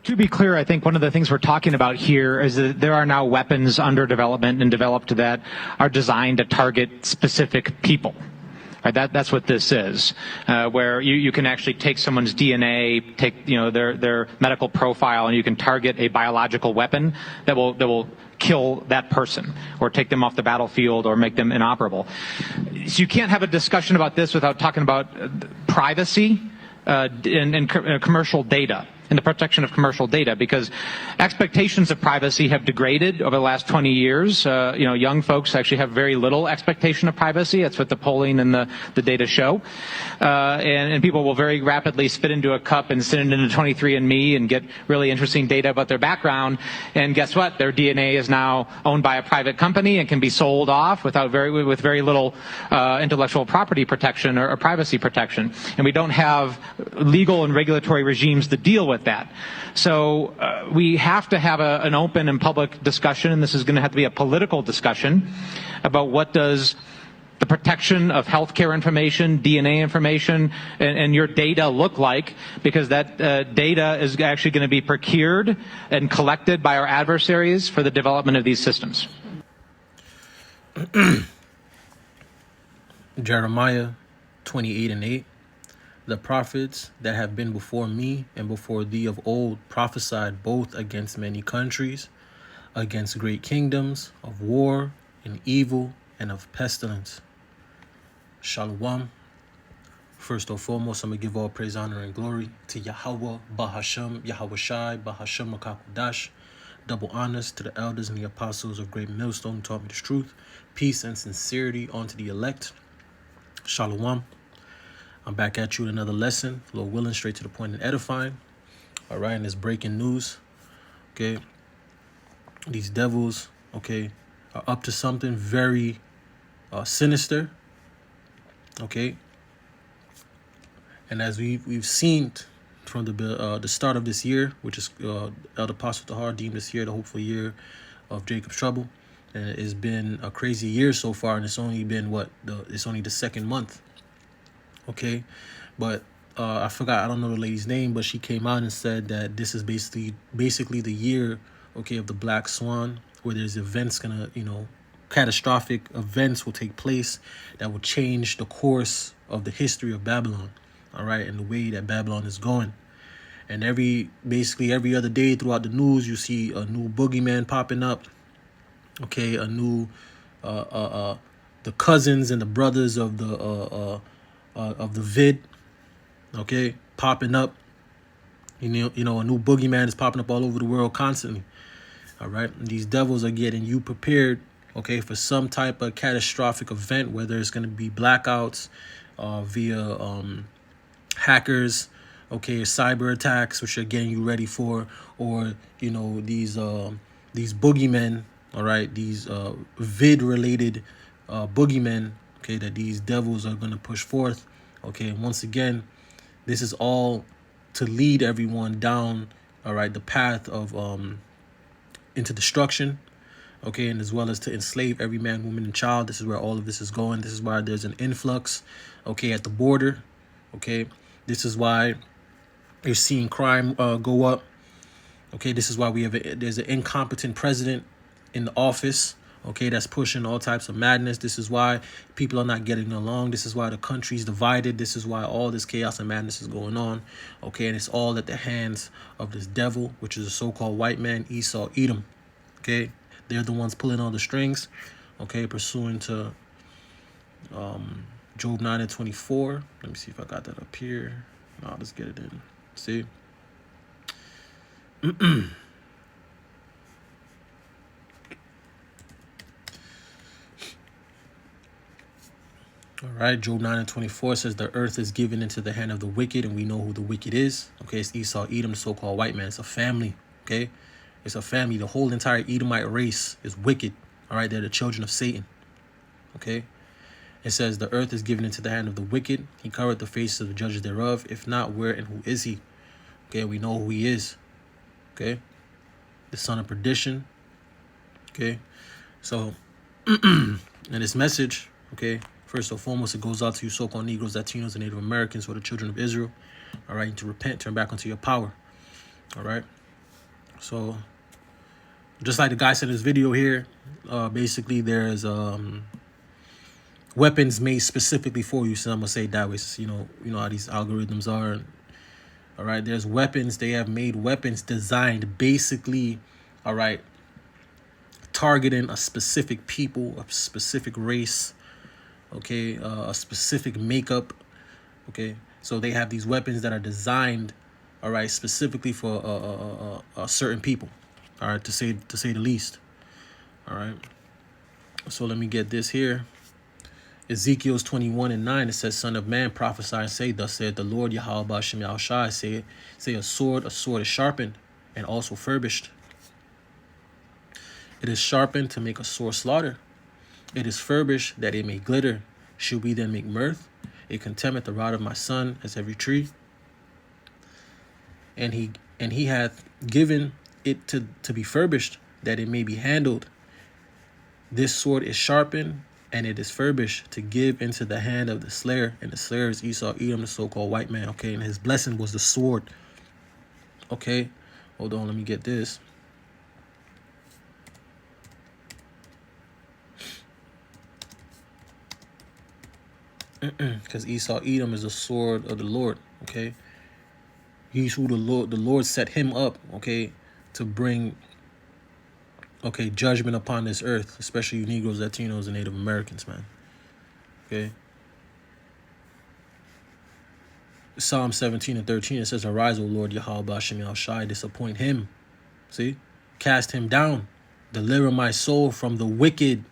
To be clear, I think one of the things we're talking about here is that there are now weapons under development and developed that are designed to target specific people. Right, that's what this is, where you can actually take someone's DNA, take their medical profile, and you can target a biological weapon that will kill that person or take them off the battlefield or make them inoperable. So you can't have a discussion about this without talking about privacy and commercial data and the protection of commercial data, because expectations of privacy have degraded over the last 20 years. Young folks actually have very little expectation of privacy. That's what the polling and the data show. And people will very rapidly spit into a cup and send it into 23andMe and get really interesting data about their background. And guess what? Their DNA is now owned by a private company and can be sold off with very little intellectual property protection or privacy protection. And we don't have legal and regulatory regimes to deal with that. So we have to have an open and public discussion, and this is going to have to be a political discussion about what does the protection of healthcare information, DNA information, and your data look like, because that data is actually going to be procured and collected by our adversaries for the development of these systems. Jeremiah 28:8. The prophets that have been before me and before thee of old prophesied both against many countries, against great kingdoms, of war and evil and of pestilence. Shalom. First and foremost, I'm going to give all praise, honor, and glory to Yahweh, Bahashem, Yahweh Shai, Bahashem Makakodash. Double honors to the elders and the apostles of Great Millstone who taught me this truth. Peace and sincerity unto the elect. Shalom. I'm back at you with another lesson, Lord willing, straight to the point and edifying. All right, and it's breaking news. Okay, these devils, okay, are up to something very sinister. Okay, and as we've seen from the start of this year, which is Elder Apostle Tahar deemed this year the hopeful year of Jacob's trouble, and it's been a crazy year so far, and it's only been it's only the second month. Okay, but I forgot, I don't know the lady's name, but she came out and said that this is basically the year, okay, of the Black Swan, where there's events catastrophic events will take place that will change the course of the history of Babylon, all right, and the way that Babylon is going. And basically every other day throughout the news, you see a new boogeyman popping up, okay, a new the cousins and the brothers of the vid, okay, popping up. A new boogeyman is popping up all over the world constantly. All right, and these devils are getting you prepared, okay, for some type of catastrophic event, whether it's going to be blackouts via hackers, okay, cyber attacks, which are getting you ready for, or these boogeymen, all right, these vid related boogeymen, okay, that these devils are going to push forth. Okay, and once again, this is all to lead everyone down, all right, the path of into destruction, okay, and as well as to enslave every man, woman, and child. This is where all of this is going. This is why there's an influx, okay, at the border, okay. This is why you're seeing crime go up, okay. This is why there's an incompetent president in the office, okay, that's pushing all types of madness. This is why people are not getting along. This is why the country's divided. This is why all this chaos and madness is going on, okay, and it's all at the hands of this devil, which is a so-called white man, Esau, Edom, okay. They're the ones pulling all the strings, okay, pursuant to Job 9:24. Let me see if I got that up here. No, let's get it in. See? All right, Job 9:24 says the earth is given into the hand of the wicked, and we know who the wicked is. Okay, it's Esau, Edom, the so-called white man. It's a family, okay? It's a family. The whole entire Edomite race is wicked. All right, they're the children of Satan, okay? It says the earth is given into the hand of the wicked. He covered the faces of the judges thereof. If not, where and who is he? Okay, we know who he is, okay? The son of perdition, okay? So, in this message, okay, first and foremost, it goes out to you so-called Negroes, Latinos, and Native Americans, who are the children of Israel. All right, to repent, turn back unto your power. All right. So just like the guy said in his video here, basically there's weapons made specifically for you. So I'm gonna say it that way. So, you know how these algorithms are. All right, there's weapons. They have made weapons designed basically, all right, targeting a specific people, a specific race, okay, a specific makeup, okay. So they have these weapons that are designed, all right, specifically for a certain people, all right, to say the least, all right. So let me get this here. Ezekiel's 21:9, it says, "Son of man, prophesy and say, thus saith the Lord Yahweh Bashem Yahushai, say a sword is sharpened and also furbished. It is sharpened to make a sore slaughter. It is furbished that it may glitter. Should we then make mirth? It contemneth the rod of my son as every tree. And he hath given it to be furbished, that it may be handled. This sword is sharpened, and it is furbished to give into the hand of the slayer. And the slayer is Esau, Edom, the so-called white man." Okay, and his blessing was the sword. Okay, hold on, let me get this. Because Esau, Edom is the sword of the Lord. Okay, he's who the Lord set him up. Okay, to bring, okay, judgment upon this earth, especially you Negroes, Latinos, and Native Americans, man. Okay. Psalm 17:13, it says, "Arise, O Lord Yahweh Bashem Yahushai, disappoint him." See? "Cast him down. Deliver my soul from the wicked,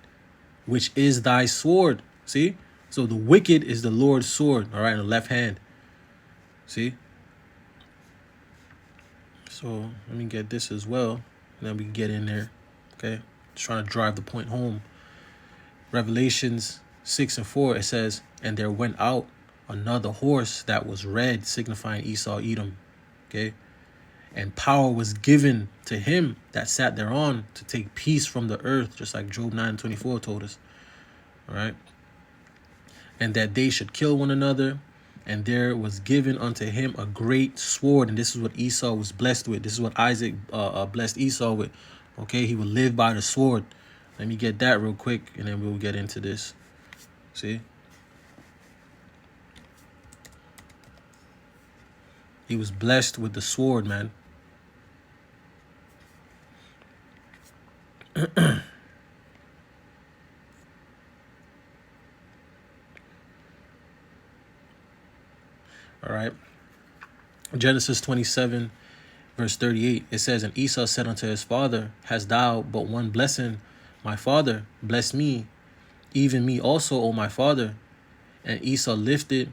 which is thy sword." See? So the wicked is the Lord's sword, all right, in the left hand. See? So let me get this as well, and then we can get in there. Okay? Just trying to drive the point home. Revelations 6:4, it says, "And there went out another horse that was red, signifying Esau, Edom." Okay? "And power was given to him that sat thereon to take peace from the earth," just like Job 9:24 told us. All right? "And that they should kill one another. And there was given unto him a great sword." And this is what Esau was blessed with. This is what Isaac blessed Esau with. Okay? He would live by the sword. Let me get that real quick, and then we'll get into this. See? He was blessed with the sword, man. All right. Genesis 27, verse 38, it says, "And Esau said unto his father, Hast thou but one blessing, my father? Bless me, even me also, O my father." And Esau lifted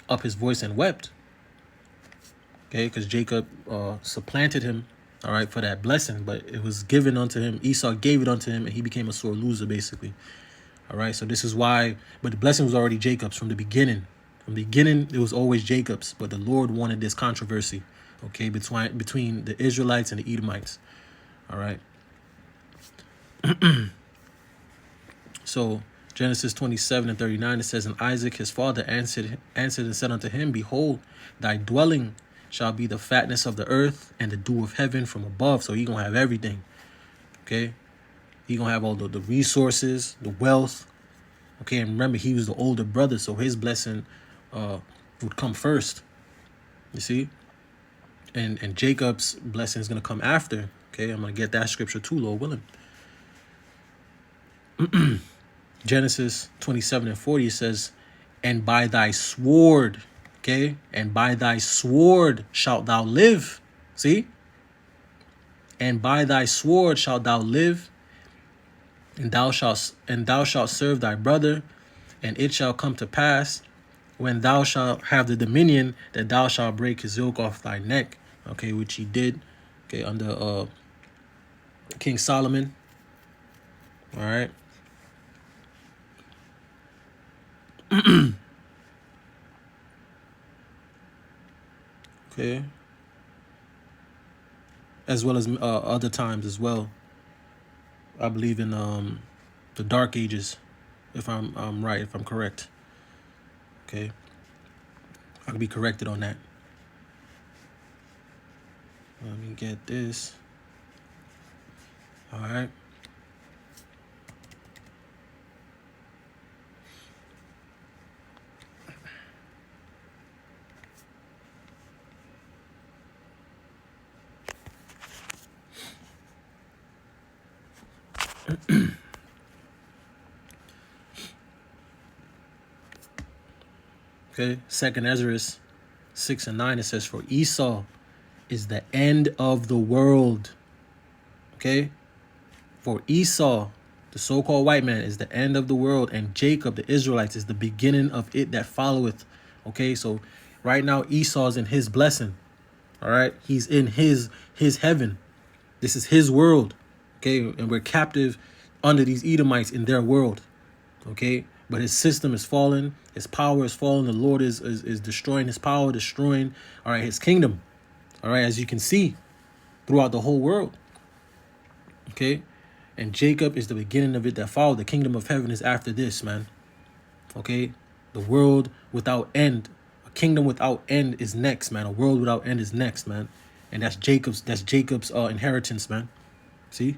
up his voice and wept. Okay, because Jacob supplanted him, all right, for that blessing, but it was given unto him. Esau gave it unto him, and he became a sore loser, basically. All right, so this is why, but the blessing was already Jacob's from the beginning. From the beginning, it was always Jacob's, but the Lord wanted this controversy, okay, between the Israelites and the Edomites. All right. So Genesis 27:39, it says, "And Isaac his father answered and said unto him, Behold, thy dwelling shall be the fatness of the earth and the dew of heaven from above." So he gonna have everything. Okay, he gonna have all the resources, the wealth. Okay, and remember, he was the older brother, so his blessing would come first. You see, and Jacob's blessing is gonna come after. Okay, I'm gonna get that scripture too, Lord willing. Genesis 27:40 says, "And by thy sword," okay, "and by thy sword shalt thou live." See? "And by thy sword shalt thou live, and thou shalt serve thy brother, and it shall come to pass, when thou shalt have the dominion, that thou shalt break his yoke off thy neck." Okay, which he did, okay, under King Solomon. All right. Okay. As well as other times as well. I believe in the Dark Ages, if I'm right, if I'm correct. Okay. I could be corrected on that. Let me get this. All right. Okay. Second Ezra 6 and 9, it says, for Esau is the end of the world. Okay. For Esau, the so-called white man, is the end of the world, and Jacob, the Israelites, is the beginning of it that followeth. Okay, so right now Esau's in his blessing. All right, he's in his heaven. This is his world. Okay, and we're captive under these Edomites in their world. Okay, but his system is fallen, his power is fallen. The Lord is destroying his power, destroying, all right, his kingdom. All right, as you can see throughout the whole world. Okay. And Jacob is the beginning of it that followed. The kingdom of heaven is after this, man. Okay? The world without end. A kingdom without end is next, man. A world without end is next, man. And that's Jacob's inheritance, man. See?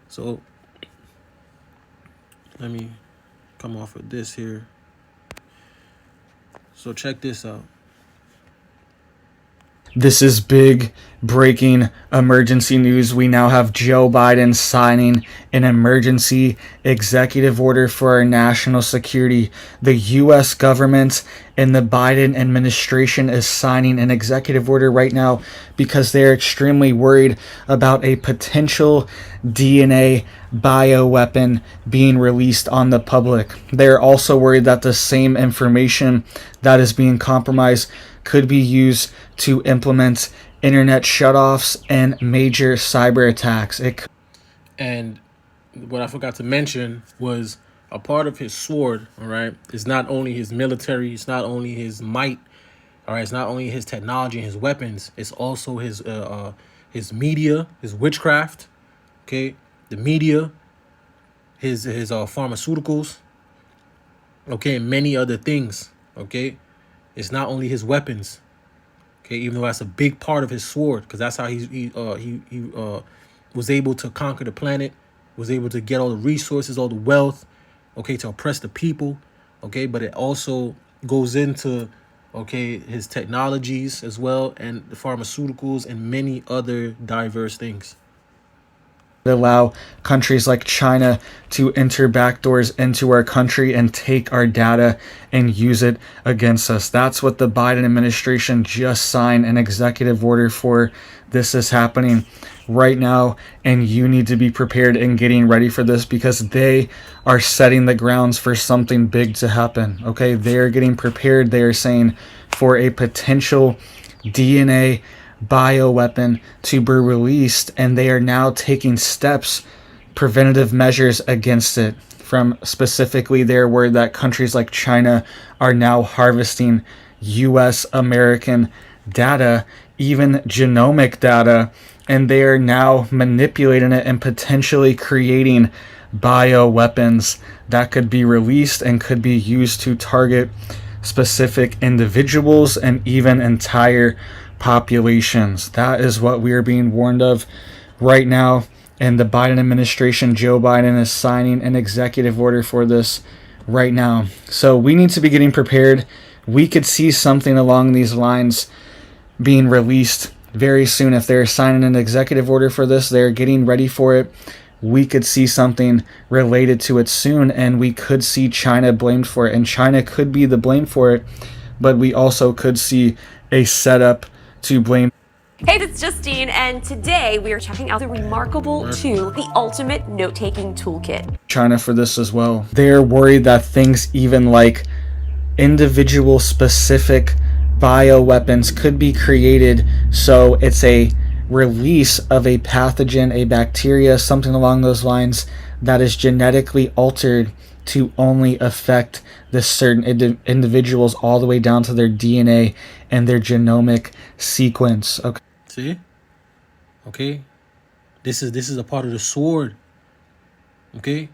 So let me come off of this here. So check this out. This is big breaking emergency news. We now have Joe Biden signing an emergency executive order for our national security. The U.S. government and the Biden administration is signing an executive order right now because they're extremely worried about a potential DNA bioweapon being released on the public. They're also worried that the same information that is being compromised could be used to implement internet shutoffs and major cyber attacks. And what I forgot to mention was a part of his sword, all right, is not only his military, it's not only his might, all right, it's not only his technology and his weapons, it's also his media, his witchcraft, okay, the media, his pharmaceuticals, okay, and many other things, okay. It's not only his weapons, okay, even though that's a big part of his sword, because that's how he was able to conquer the planet, was able to get all the resources, all the wealth, okay, to oppress the people, okay. But it also goes into, okay, his technologies as well, and the pharmaceuticals and many other diverse things. Allow countries like China to enter backdoors into our country and take our data and use it against us. That's what the Biden administration just signed an executive order for. This is happening right now, and you need to be prepared and getting ready for this because they are setting the grounds for something big to happen. Okay, they're getting prepared. They are saying for a potential DNA bioweapon to be released, and they are now taking steps, preventative measures against it. From specifically their word that countries like China are now harvesting US American data, even genomic data, and they are now manipulating it and potentially creating bioweapons that could be released and could be used to target specific individuals and even entire populations. That is what we are being warned of right now. And the Biden administration, Joe Biden, is signing an executive order for this right now. So we need to be getting prepared. We could see something along these lines being released very soon. If they're signing an executive order for this, they're getting ready for it. We could see something related to it soon, and we could see China blamed for it. And China could be the blame for it, but we also could see a setup to blame. Hey, it's Justine, and today we are checking out the Remarkable 2, the ultimate note-taking toolkit. China for this as well. They're worried that things even like individual specific bioweapons could be created, so it's a release of a pathogen, a bacteria, something along those lines, that is genetically altered to only affect the certain individuals all the way down to their DNA and their genomic sequence. Okay. See? Okay? This is a part of the sword. Okay?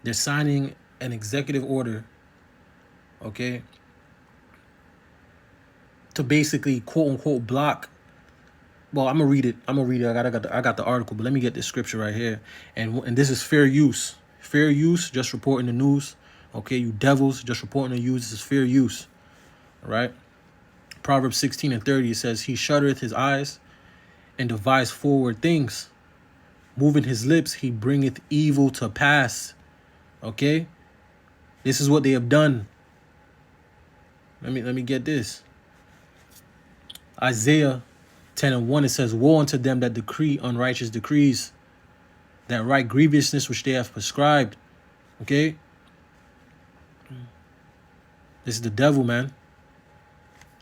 They're signing an executive order, okay, to basically quote unquote block well, I'm gonna read it. I got the article, but let me get this scripture right here. And this is fair use. Fair use, just reporting the news. Okay, you devils, just reporting the news. This is fair use. All right. Proverbs 16:30, it says, he shuttereth his eyes and devised forward things. Moving his lips, he bringeth evil to pass. Okay? This is what they have done. Let me get this. Isaiah 10:1, it says, woe unto them that decree unrighteous decrees, that write grievousness which they have prescribed. Okay? This is the devil, man.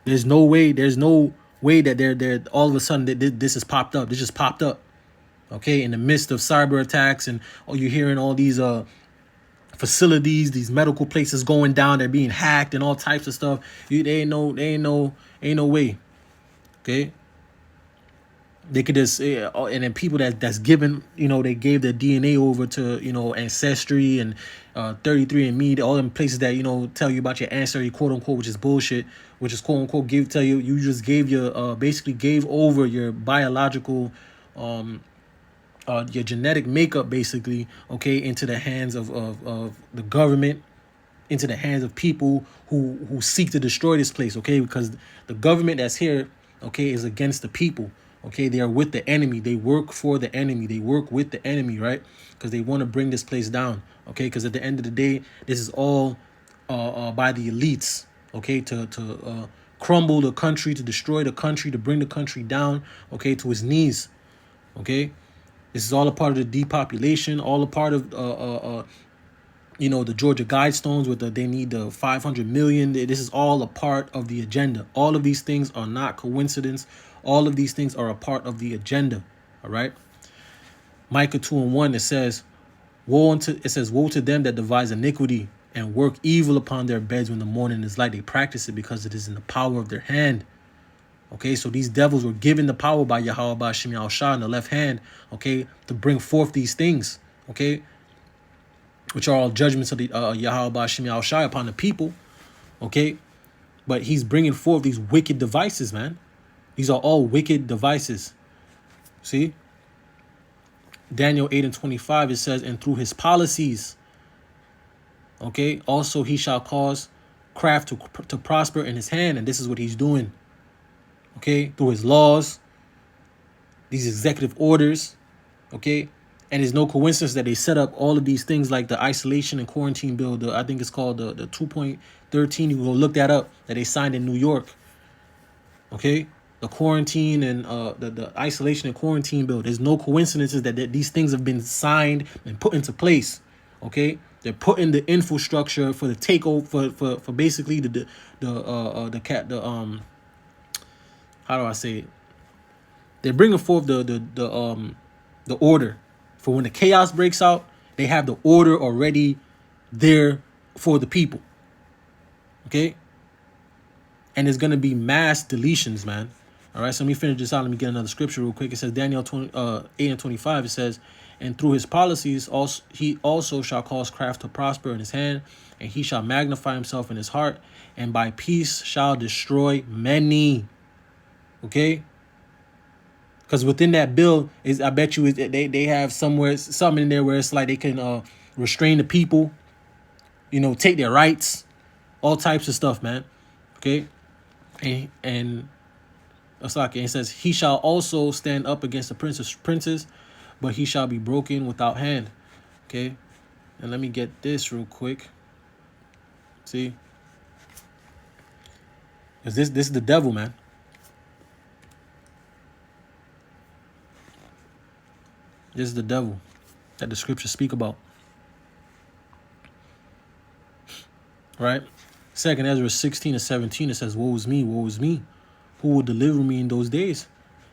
There's no way that they're all of a sudden this has popped up. This just popped up. Okay, in the midst of cyber attacks, and you're hearing all these facilities, these medical places going down, they're being hacked and all types of stuff. They ain't no way. Okay. They could just and then people that's given, they gave their DNA over to, Ancestry and 33andMe, all them places that, tell you about your ancestry, quote unquote, which is bullshit, which is quote unquote tell you just gave your basically gave over your biological your genetic makeup, basically, okay, into the hands of the government, into the hands of people who seek to destroy this place, okay, because the government that's here, okay, is against the people. Okay, they are with the enemy. They work for the enemy. They work with the enemy, right? Because they want to bring this place down. Okay, because at the end of the day, this is all by the elites. Okay, to crumble the country, to destroy the country, to bring the country down. Okay, to its knees. Okay, this is all a part of the depopulation. All a part of the Georgia Guidestones with they need the 500 million. This is all a part of the agenda. All of these things are not coincidence. All of these things are a part of the agenda. All right. Micah 2:1, it says, woe to them that devise iniquity and work evil upon their beds when the morning is light. They practice it because it is in the power of their hand. Okay, so these devils were given the power by Yahweh Ba'Shem Yahushua in the left hand, okay, to bring forth these things, okay, which are all judgments of the Yahweh Ba'Shem Yahushua upon the people, okay, but he's bringing forth these wicked devices, man. These are all wicked devices. See? Daniel 8:25, it says, and through his policies, okay, also he shall cause craft to prosper in his hand. And this is what he's doing. Okay, through his laws, these executive orders, okay, and it's no coincidence that they set up all of these things like the isolation and quarantine bill. I think it's called the 2.13. You can go look that up, that they signed in New York. Okay, the quarantine and the isolation and quarantine bill. There's no coincidences that these things have been signed and put into place. Okay, they're putting the infrastructure for the takeover for basically the how do I say it? They're bringing forth the order for when the chaos breaks out. They have the order already there for the people. Okay, and there's gonna be mass deletions, man. All right, so let me finish this out. Let me get another scripture real quick. It says Daniel 8:25. It says, and through his policies also he also shall cause craft to prosper in his hand, and he shall magnify himself in his heart, and by peace shall destroy many. Okay, because within that bill is, I bet you they have something in there where it's like they can restrain the people, take their rights, all types of stuff, man. Okay, and it says he shall also stand up against the princes, but he shall be broken without hand. Okay, and let me get this real quick. See, because this is the devil, man. This is the devil that the scriptures speak about. Right? 2nd Ezra 16:17, it says, woe is me, who will deliver me in those days?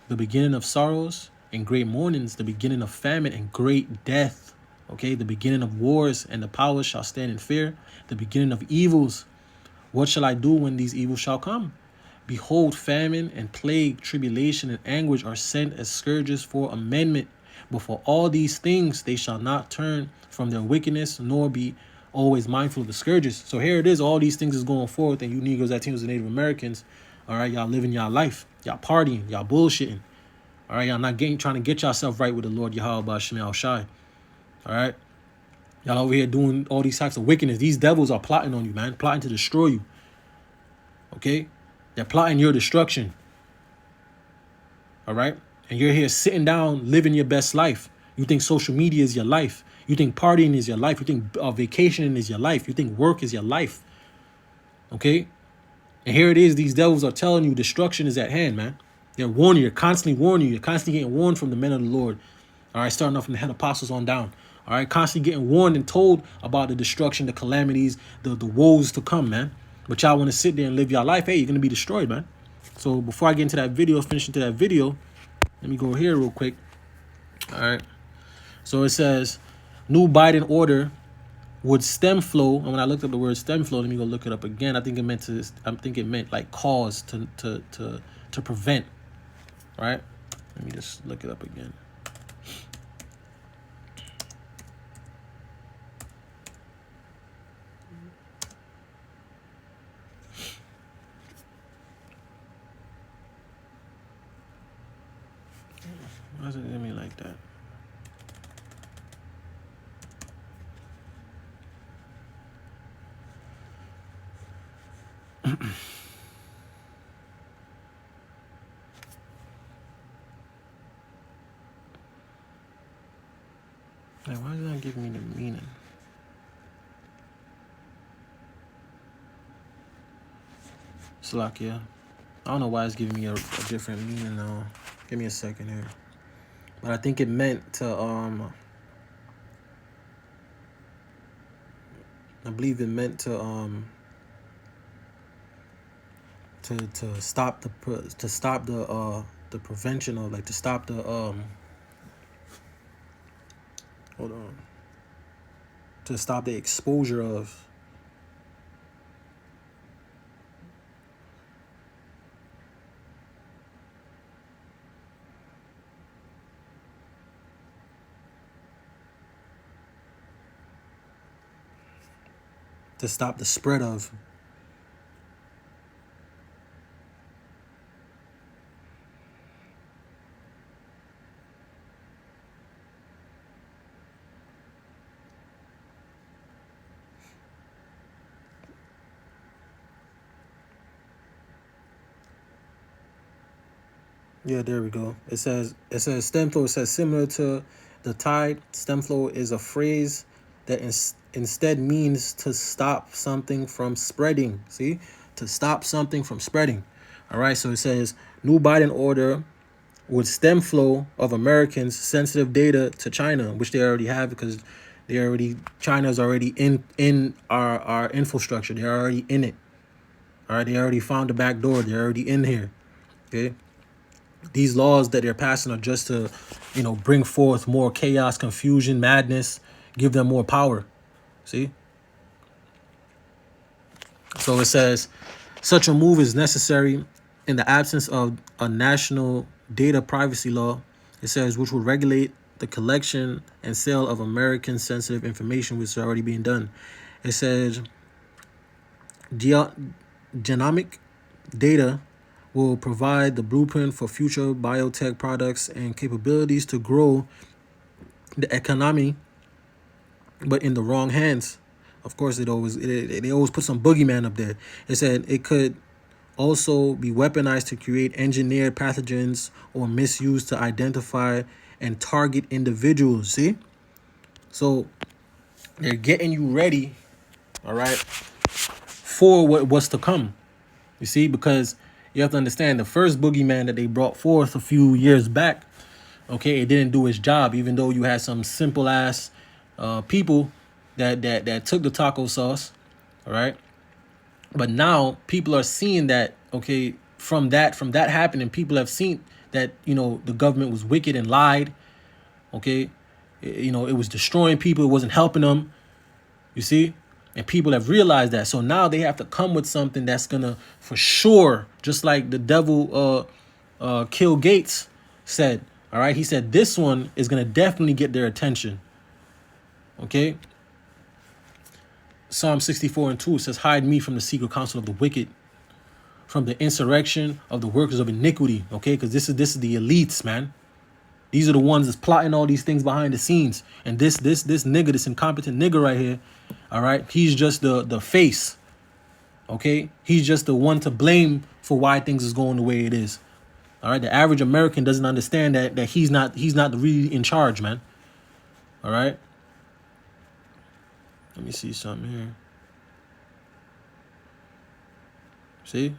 The beginning of sorrows and great mournings, the beginning of famine and great death. Okay, the beginning of wars, and the powers shall stand in fear, the beginning of evils. What shall I do when these evils shall come? Behold, famine and plague, tribulation and anguish are sent as scourges for amendment. But for all these things, they shall not turn from their wickedness, nor be always mindful of the scourges. So here it is. All these things is going forth, and you Negroes, Latinos, and Native Americans, all right, y'all living y'all life. Y'all partying. Y'all bullshitting. All right, y'all not trying to get yourself right with the Lord Yahweh Ba'Shem Al Shai. All right, y'all over here doing all these types of wickedness. These devils are plotting on you, man, plotting to destroy you. Okay, they're plotting your destruction. All right, and you're here sitting down, living your best life. You think social media is your life. You think partying is your life. You think vacationing is your life. You think work is your life. Okay, and here it is. These devils are telling you destruction is at hand, man. They're warning you. They're constantly warning you. You're constantly getting warned from the men of the Lord. All right, starting off from the head apostles on down. All right, constantly getting warned and told about the destruction, the calamities, the woes to come, man. But y'all want to sit there and live your life. Hey, you're going to be destroyed, man. So before I get into that video, finish into that video, let me go here real quick. All right. So it says, new Biden order would stem flow. And when I looked up the word stem flow, let me go look it up again. I think it meant like cause to prevent. Right? Let me just look it up again. Why does it give me like that? Like, why is it not giving me the meaning? Slakia. I don't know why it's giving me a different meaning now. Give me a second here. But I think it meant to I believe it meant to stop the prevention of, like, to stop the hold on, to stop the exposure of to stop the spread of. Yeah, there we go. It says stem flow. It says similar to the tide. Stem flow is a phrase that instead means to stop something from spreading. See, to stop something from spreading. All right. So it says new Biden order would stem flow of Americans' sensitive data to China, which they already have because China's already in our infrastructure. They're already in it. All right. They already found the back door. They're already in here. Okay. These laws that they're passing are just to, bring forth more chaos, confusion, madness, give them more power. See? So it says, such a move is necessary in the absence of a national data privacy law. It says, which will regulate the collection and sale of American sensitive information, which is already being done. It says, genomic data will provide the blueprint for future biotech products and capabilities to grow the economy, but in the wrong hands. Of course, they always put some boogeyman up there. It said it could also be weaponized to create engineered pathogens or misused to identify and target individuals. See? So they're getting you ready, all right, for what's to come. You see, because you have to understand the first boogeyman that they brought forth a few years back, okay, it didn't do its job, even though you had some simple ass people that took the taco sauce, all right? But now people are seeing that, okay, from that happening, people have seen that, the government was wicked and lied, okay? It was destroying people. It wasn't helping them, you see? And people have realized that. So now they have to come with something that's going to, for sure, just like the devil Kill Gates said, all right? He said this one is going to definitely get their attention, okay? Psalm 64:2 says, hide me from the secret counsel of the wicked. from the insurrection of the workers of iniquity. Okay, because this is the elites, man. These are the ones that's plotting all these things behind the scenes. And this nigga, this incompetent nigga right here, all right, he's just the face. Okay, he's just the one to blame for why things is going the way it is. All right, the average American doesn't understand that he's not really in charge, man. All right. Let me see something here. See?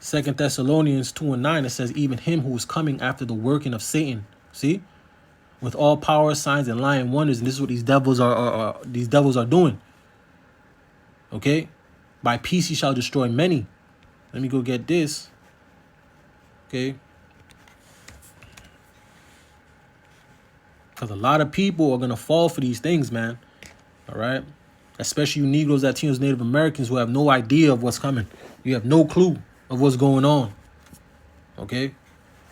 2 Thessalonians 2:9, it says, even him who is coming after the working of Satan. See? With all power, signs, and lying wonders. And this is what these devils are doing. Okay? By peace he shall destroy many. Let me go get this. Okay? Because a lot of people are going to fall for these things, man. All right? Especially you Negroes, Latinos, Native Americans who have no idea of what's coming. You have no clue of what's going on. Okay?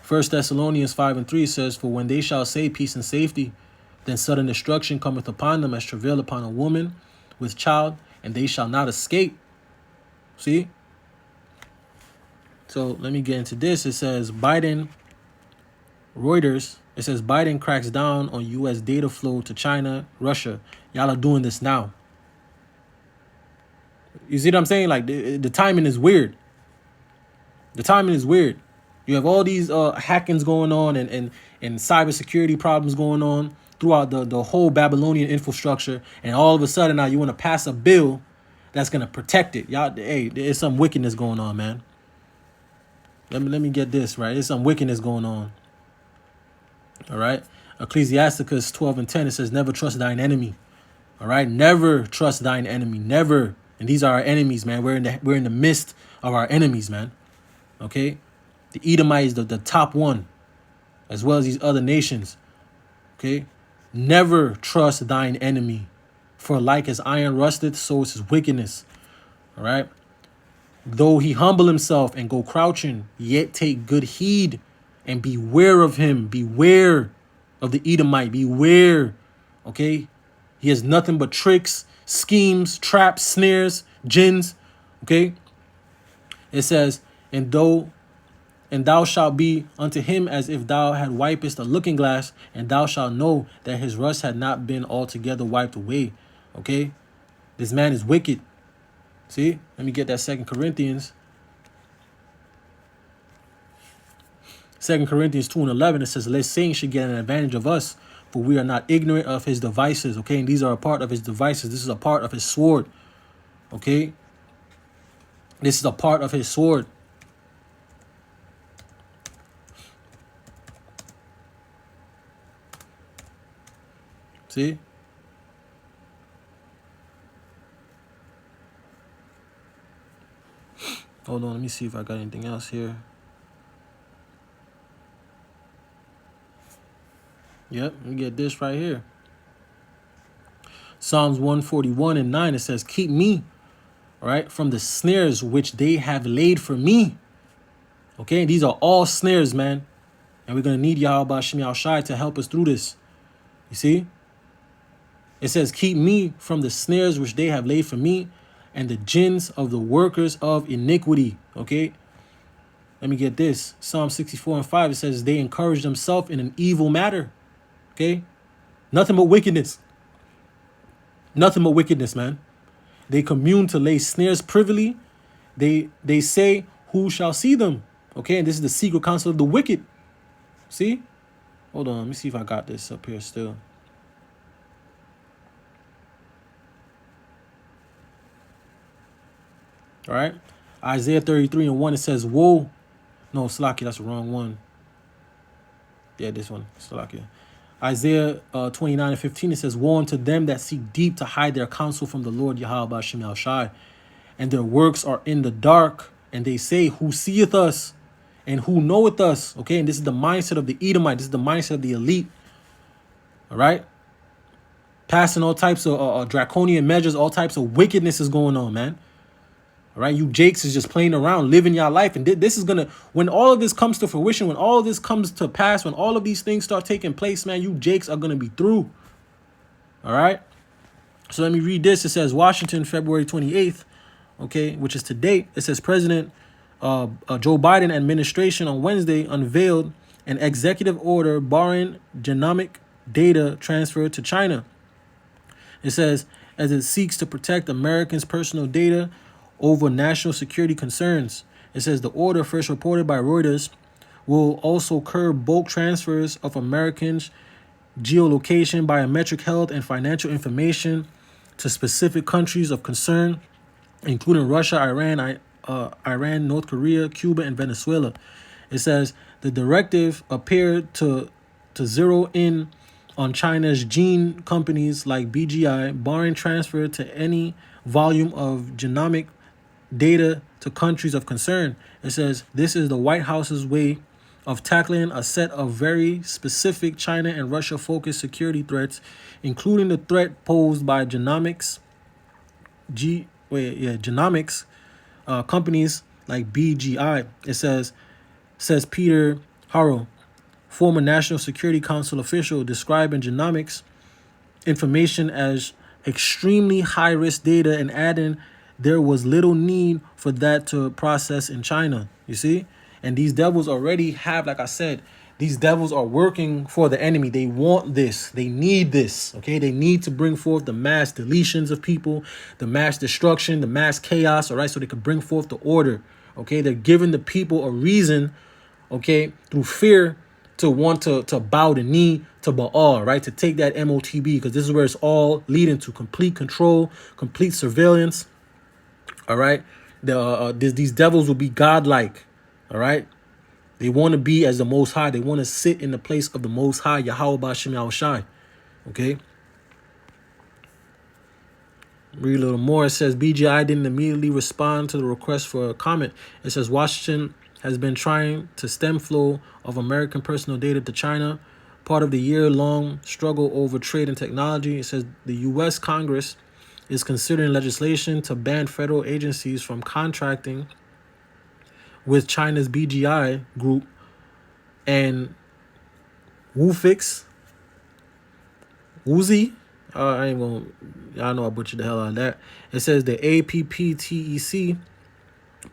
1 Thessalonians 5:3 says, for when they shall say peace and safety, then sudden destruction cometh upon them as travail upon a woman with child, and they shall not escape. See? So let me get into this. It says Reuters, it says Biden cracks down on U.S. data flow to China, Russia. Y'all are doing this now. You see what I'm saying? Like the timing is weird. The timing is weird. You have all these hackings going on and cybersecurity problems going on throughout the whole Babylonian infrastructure. And all of a sudden now you want to pass a bill that's going to protect it. Y'all, hey, there's some wickedness going on, man. Let me get this right. There's some wickedness going on. All right. Ecclesiasticus 12:10, it says, never trust thine enemy. All right. Never trust thine enemy. Never. And these are our enemies, man. We're in the midst of our enemies, man. Okay. The Edomite is the top one, as well as these other nations. Okay. Never trust thine enemy. For like as iron rusteth, so is his wickedness. All right. Though he humble himself and go crouching, yet take good heed and beware of him. Beware of the Edomite. Beware. Okay. He has nothing but tricks, schemes, traps, snares, jinns. Okay. It says, and thou shalt be unto him as if thou had wipest a looking glass, and thou shalt know that his rust had not been altogether wiped away. Okay. This man is wicked. See, let me get that 2 Corinthians. 2 Corinthians 2:11, it says, lest Satan should get an advantage of us, for we are not ignorant of his devices. Okay, and these are a part of his devices. This is a part of his sword. Okay, this is a part of his sword. See? Hold on, let me see if I got anything else here. Yep, let me get this right here. Psalms 141:9, it says, keep me, all right, from the snares which they have laid for me. Okay, these are all snares, man. And we're going to need Yahweh Shem Yahushai to help us through this. You see? It says, keep me from the snares which they have laid for me, and the jinns of the workers of iniquity. Okay, let me get this. Psalm 64:5, it says, they encourage themselves in an evil matter. Okay, nothing but wickedness. Nothing but wickedness, man. They commune to lay snares privily. They say, who shall see them? Okay, and this is the secret counsel of the wicked. See? Hold on, let me see if I got this up here still. All right. Isaiah 33:1, it says, woe. No, Salakia, that's the wrong one. Yeah, this one, Salakia. Isaiah 29:15, it says, woe unto them that seek deep to hide their counsel from the Lord Yahweh Shem Yahushai, and their works are in the dark, and they say, who seeth us, and who knoweth us? Okay, and this is the mindset of the Edomite. This is the mindset of the elite. All right. Passing all types of draconian measures, all types of wickedness is going on, man. All right, you Jakes is just playing around, living your life. And this is going to, when all of this comes to fruition, when all of this comes to pass, when all of these things start taking place, man, you Jakes are going to be through. All right. So let me read this. It says Washington, February 28th, okay, which is to date. It says President Joe Biden administration on Wednesday unveiled an executive order barring genomic data transfer to China. It says, as it seeks to protect Americans' personal data over national security concerns. It says the order, first reported by Reuters, will also curb bulk transfers of Americans' geolocation, biometric health, and financial information to specific countries of concern, including Russia, Iran, North Korea, Cuba, and Venezuela. It says the directive appeared to zero in on China's gene companies like BGI, barring transfer to any volume of genomic data to countries of concern. It says this is the White House's way of tackling a set of very specific China and Russia focused security threats, including the threat posed by genomics companies like BGI. It says Peter Harrell, former National Security Council official, describing genomics information as extremely high risk data and adding there was little need for that to process in China. You see? And these devils already have, like I said, these devils are working for the enemy. They want this. They need this. Okay. They need to bring forth the mass deletions of people, the mass destruction, the mass chaos. All right. So they could bring forth the order. Okay. They're giving the people a reason, okay, through fear to want to bow the knee to Baal, right? To take that MOTB, because this is where it's all leading to: complete control, complete surveillance. All right. These devils will be godlike. All right. They want to be as the Most High. They want to sit in the place of the Most High, Yahweh B'Shem Yahushai. Okay. Read a little more. It says BGI didn't immediately respond to the request for a comment. It says Washington has been trying to stem flow of American personal data to China, part of the year-long struggle over trade and technology. It says the U.S. Congress is considering legislation to ban federal agencies from contracting with China's BGI group and Wuzi. I ain't gonna, y'all know I butchered the hell out of that. It says the APPTEC,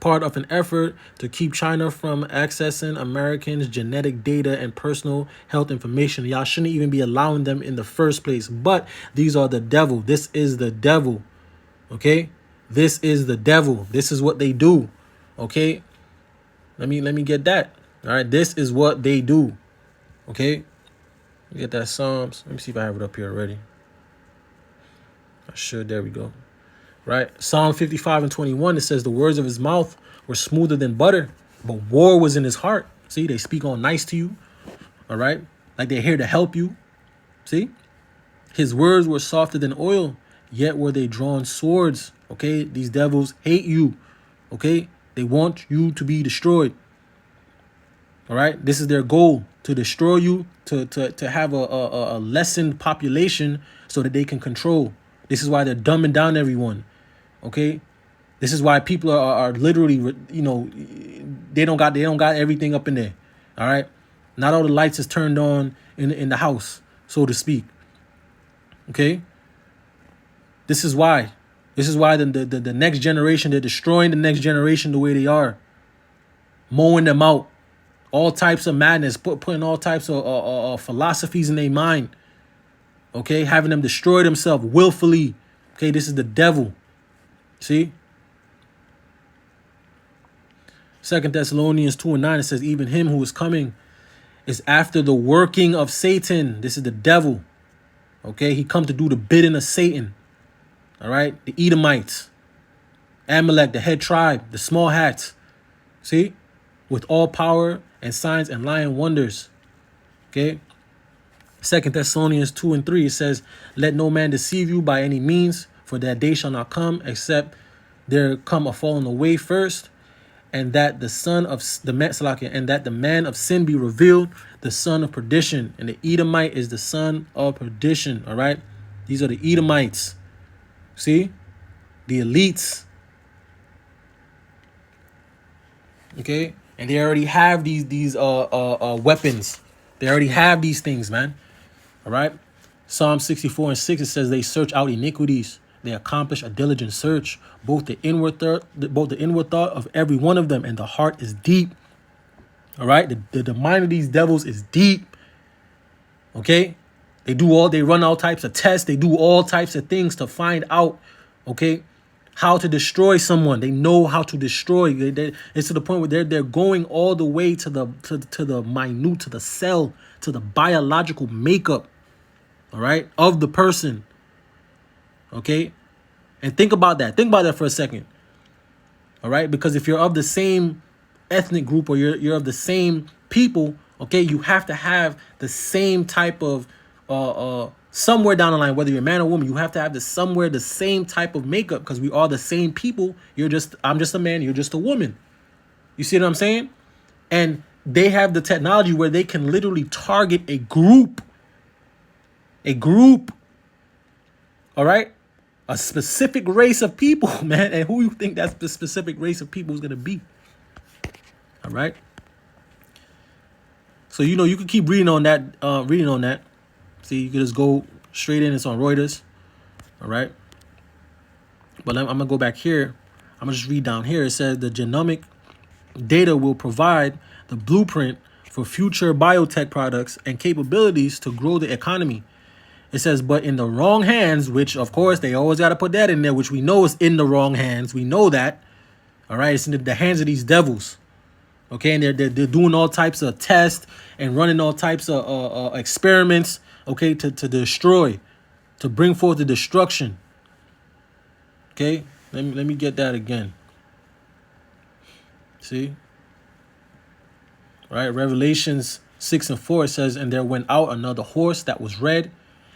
part of an effort to keep China from accessing Americans' genetic data and personal health information. Y'all shouldn't even be allowing them in the first place. But these are the devil. This is the devil. Okay? This is the devil. This is what they do. Okay? Let me get that. All right? This is what they do. Okay? Let me get that Psalms. Let me see if I have it up here already. I should. There we go. Right? Psalm 55:21, it says the words of his mouth were smoother than butter, but war was in his heart. See, they speak all nice to you. All right? Like they're here to help you. See? His words were softer than oil, yet were they drawn swords. Okay? These devils hate you. Okay? They want you to be destroyed. All right? This is their goal, to destroy you, to have a lessened population so that they can control. This is why they're dumbing down everyone. Okay, this is why people are literally, you know, they don't got everything up in there. All right, not all the lights is turned on in the house, so to speak. Okay, this is why the next generation, they're destroying the next generation the way they are, mowing them out, all types of madness, putting all types of philosophies in their mind. Okay, having them destroy themselves willfully. Okay, this is the devil. See? 2 Thessalonians 2:9, it says, even him who is coming is after the working of Satan. This is the devil. Okay, he come to do the bidding of Satan. All right, the Edomites, Amalek, the head tribe, the small hats. See? With all power and signs and lying wonders. Okay? 2 Thessalonians 2:3, it says, let no man deceive you by any means, for that day shall not come, except there come a falling away first, and that the man of sin be revealed, the son of perdition. And the Edomite is the son of perdition. All right, these are the Edomites. See, the elites. Okay, and they already have these weapons. They already have these things, man. All right. Psalm 64:6, it says they search out iniquities. They accomplish a diligent search, both the inward thought of every one of them, and the heart is deep. All right, the mind of these devils is deep. Okay, they run all types of tests. They do all types of things to find out, okay, how to destroy someone. They know how to destroy. It's to the point where they're going all the way to the minute, to the cell, to the biological makeup, all right, of the person. Okay, and think about that. Think about that for a second. All right, because if you're of the same ethnic group or you're of the same people, okay, you have to have the same type of somewhere down the line, whether you're a man or woman, you have to have the same type of makeup, because we are the same people. I'm just a man, you're just a woman. You see what I'm saying? And they have the technology where they can literally target a group. All right, a specific race of people, man. And who you think that the specific race of people is going to be? All right. So, you can keep reading on that. See, you can just go straight in. It's on Reuters. All right. But I'm going to go back here. I'm going to just read down here. It says the genomic data will provide the blueprint for future biotech products and capabilities to grow the economy. It says, but in the wrong hands, which, of course, they always got to put that in there, which we know is in the wrong hands. We know that. All right. It's in the hands of these devils. Okay. And they're doing all types of tests and running all types of experiments. Okay. To destroy, to bring forth the destruction. Okay. Let me get that again. See. All right. Revelations 6:4, it says, and there went out another horse that was red,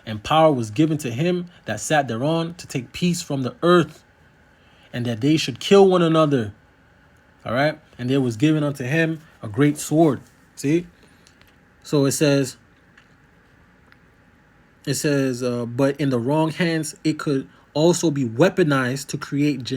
and power was given to him that sat thereon to take peace from the earth, and that they should kill one another. All right. And there was given unto him a great sword. See. So it says, but in the wrong hands, it could also be weaponized to create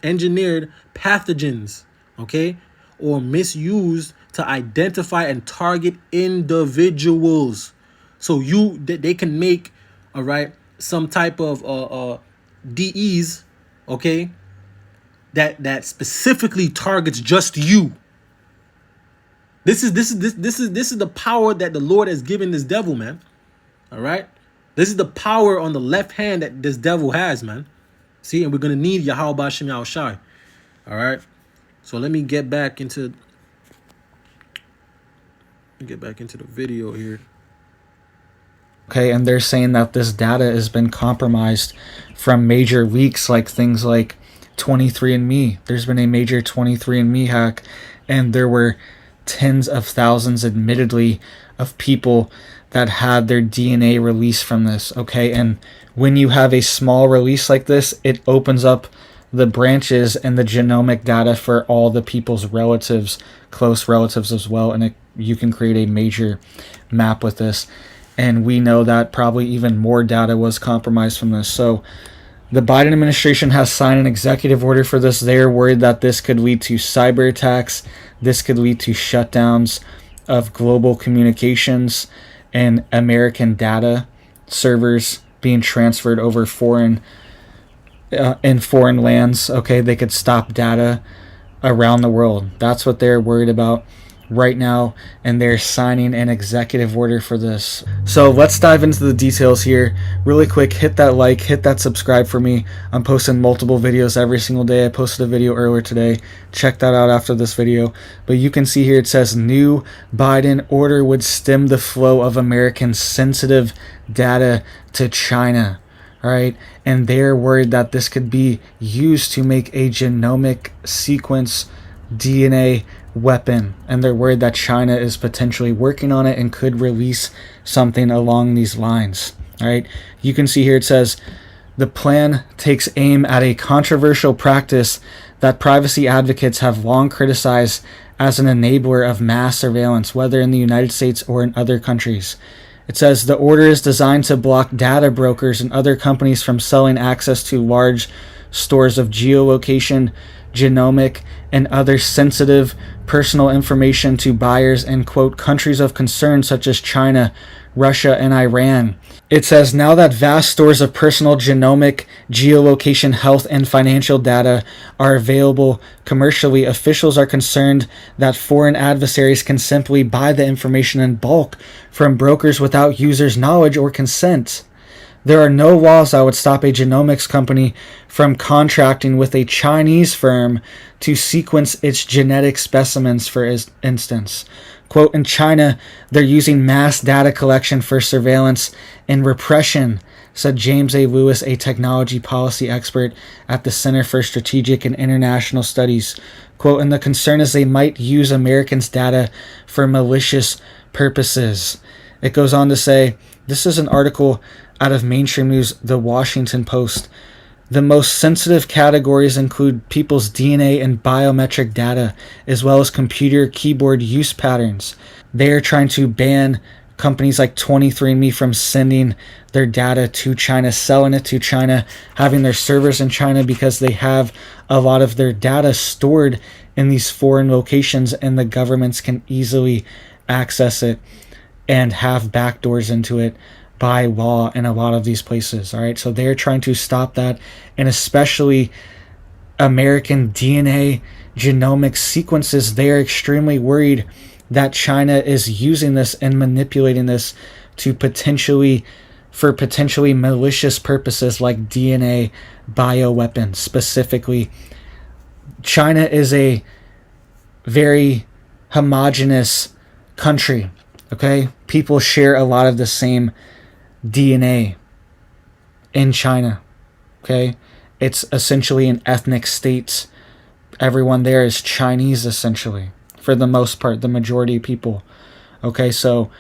engineered pathogens. Okay. Or misused to identify and target individuals. So they can make, all right, some type of DEs, okay, that specifically targets just you. This is the power that the Lord has given this devil, man. All right, this is the power on the left hand that this devil has, man. See, and we're gonna need Yahweh B'Shem Yahushai. All right, so let me get back into the video here. Okay, and they're saying that this data has been compromised from major leaks, like things like 23andMe. There's been a major 23andMe hack, and there were tens of thousands, admittedly, of people that had their DNA released from this. Okay, and when you have a small release like this, it opens up the branches and the genomic data for all the people's relatives, close relatives as well, and you can create a major map with this. And we know that probably even more data was compromised from this. So the Biden administration has signed an executive order for this. They're worried that this could lead to cyber attacks. This could lead to shutdowns of global communications and American data servers being transferred over in foreign lands. Okay, they could stop data around the world. That's what they're worried about right now, and they're signing an executive order for this. So let's dive into the details here really quick. Hit that like, hit that subscribe for me. I'm posting multiple videos every single day. I posted a video earlier today. Check that out after this video. But you can see here it says new Biden order would stem the flow of American sensitive data to China. All right, and they're worried that this could be used to make a genomic sequence DNA weapon, and they're worried that China is potentially working on it and could release something along these lines. All right, you can see here it says the plan takes aim at a controversial practice that privacy advocates have long criticized as an enabler of mass surveillance, whether in the United States or in other countries. It says the order is designed to block data brokers and other companies from selling access to large stores of geolocation genomic, and other sensitive personal information to buyers in, quote, countries of concern such as China, Russia, and Iran. It says, now that vast stores of personal genomic, geolocation, health, and financial data are available commercially, officials are concerned that foreign adversaries can simply buy the information in bulk from brokers without users' knowledge or consent. There are no laws that would stop a genomics company from contracting with a Chinese firm to sequence its genetic specimens, for instance. Quote, in China, they're using mass data collection for surveillance and repression, said James A. Lewis, a technology policy expert at the Center for Strategic and International Studies. Quote, and the concern is they might use Americans' data for malicious purposes. It goes on to say, this is an article out of mainstream news, The Washington Post. The most sensitive categories include people's DNA and biometric data, as well as computer keyboard use patterns. They are trying to ban companies like 23andMe from sending their data to China, selling it to China, having their servers in China, because they have a lot of their data stored in these foreign locations and the governments can easily access it and have backdoors into it by law in a lot of these places. All right, so they're trying to stop that, and especially American DNA genomic sequences. They are extremely worried that China is using this and manipulating this to potentially malicious purposes like DNA bioweapons. Specifically, China is a very homogenous country. Okay, people share a lot of the same DNA in China. Okay, it's essentially an ethnic state. Everyone there is Chinese, essentially, for the most part, the majority of people. Okay, so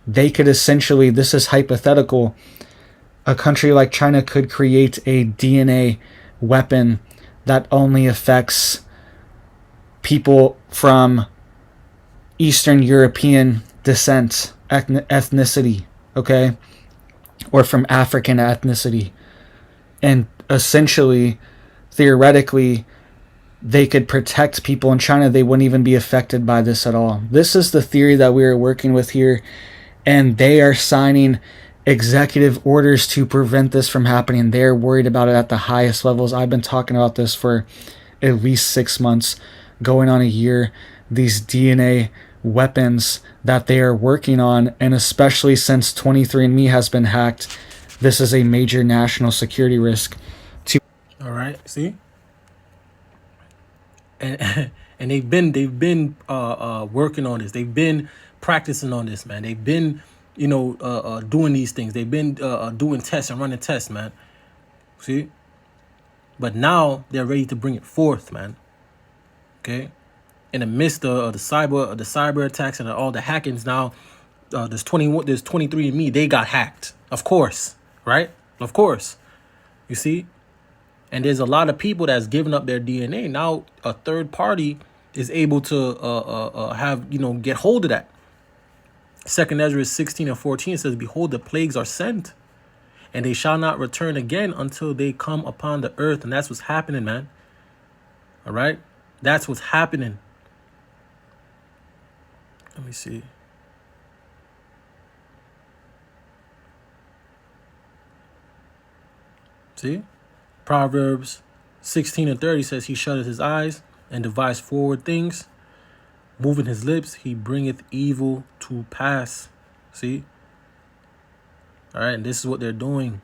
they could essentially, this is hypothetical, a country like China could create a DNA weapon that only affects people from Eastern European descent, ethnicity, okay, or from African ethnicity. And essentially, theoretically, they could protect people in China. They wouldn't even be affected by this at all. This is the theory that we are working with here, and they are signing executive orders to prevent this from happening. They're worried about it at the highest levels. I've been talking about this for at least 6 months, going on a year. These DNA weapons that they are working on, and especially since 23andMe has been hacked, this is a major national security risk. All right, see, and they've been working on this. They've been practicing on this, man. They've been doing these things. They've been doing tests and running tests, man. See, but now they're ready to bring it forth, man. Okay. In the midst of the cyber attacks and all the hackings, now there's 23andMe. They got hacked, of course, right? Of course, you see, and there's a lot of people that's giving up their DNA. Now a third party is able to get hold of that. 2 Ezra 16:14 says, "Behold, the plagues are sent, and they shall not return again until they come upon the earth." And that's what's happening, man. All right, that's what's happening. Let me see. See? Proverbs 16:30 says, "He shutteth his eyes and devised forward things. Moving his lips, he bringeth evil to pass." See? All right, and this is what they're doing.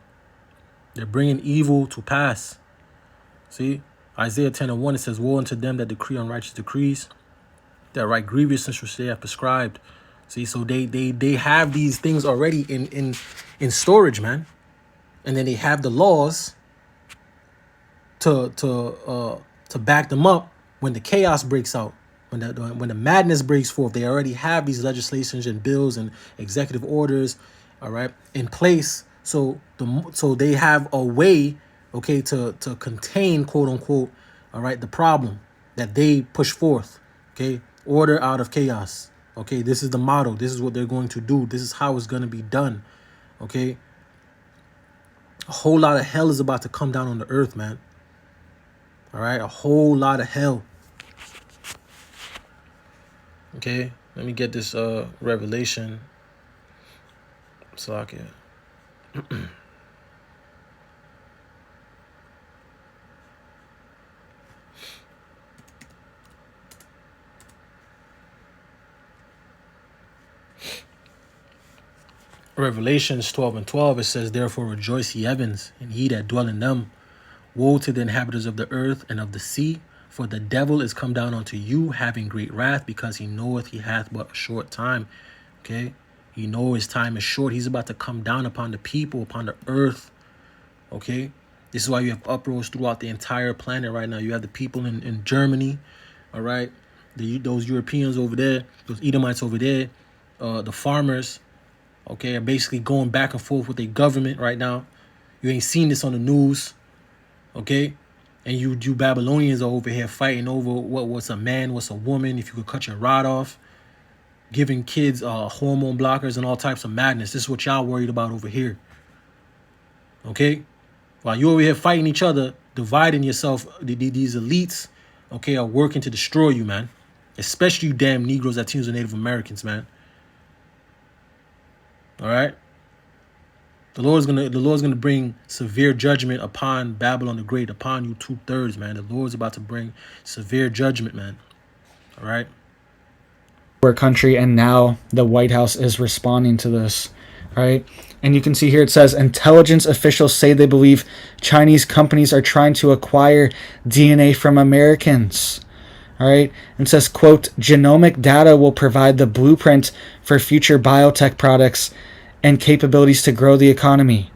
They're bringing evil to pass. See? Isaiah 10:1, it says, "Woe unto them that decree unrighteous decrees, that write grievousness which they have prescribed." See, so they have these things already in storage, man, and then they have the laws to back them up when the chaos breaks out, when the madness breaks forth. They already have these legislations and bills and executive orders, all right, in place. So they have a way, okay, to contain, quote unquote, all right, the problem that they push forth. Okay. Order out of chaos. Okay, this is the motto. This is what they're going to do. This is how it's going to be done. Okay, a whole lot of hell is about to come down on the earth, man. All right, a whole lot of hell. Okay, let me get this revelation. Salakia. Revelations 12:12, it says, "Therefore rejoice, ye heavens, and ye that dwell in them. Woe to the inhabitants of the earth and of the sea, for the devil is come down unto you, having great wrath, because he knoweth he hath but a short time." Okay, he know his time is short. He's about to come down upon the people, upon the earth. Okay, this is why you have uproars throughout the entire planet right now. You have the people in Germany, all right, those Europeans over there, those Edomites over there, the farmers, okay, are basically going back and forth with their government right now. You ain't seen this on the news, okay? And you Babylonians are over here fighting over what's a man, what's a woman, if you could cut your rod off, giving kids hormone blockers and all types of madness. This is what y'all worried about over here, okay? While you over here fighting each other, dividing yourself, these elites, okay, are working to destroy you, man. Especially you damn Negroes, Latinos, and Native Americans, man. All right. The Lord's gonna bring severe judgment upon Babylon the Great, upon you 2/3, man. The Lord's about to bring severe judgment, man. All right. Our country, and now the White House is responding to this, right? And you can see here it says intelligence officials say they believe Chinese companies are trying to acquire DNA from Americans. All right. And it says, quote, genomic data will provide the blueprint for future biotech products and capabilities to grow the economy.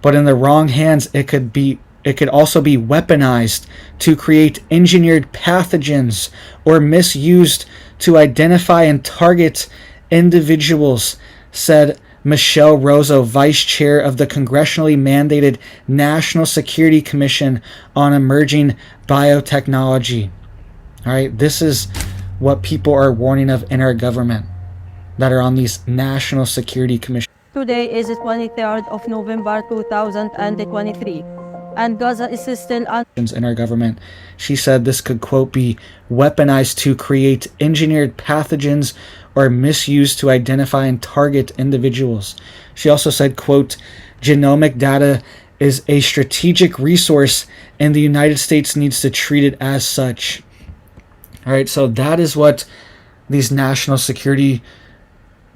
But in the wrong hands, it could also be weaponized to create engineered pathogens or misused to identify and target individuals, said Michelle Rozo, vice chair of the congressionally mandated National Security Commission on Emerging Biotechnology. All right, this is what people are warning of in our government that are on these national security commissions. Today is the 23rd of November 2023, and Gaza is still in our government. She said this could, quote, be weaponized to create engineered pathogens or misused to identify and target individuals. She also said, quote, genomic data is a strategic resource and the United States needs to treat it as such. All right, so that is what these national security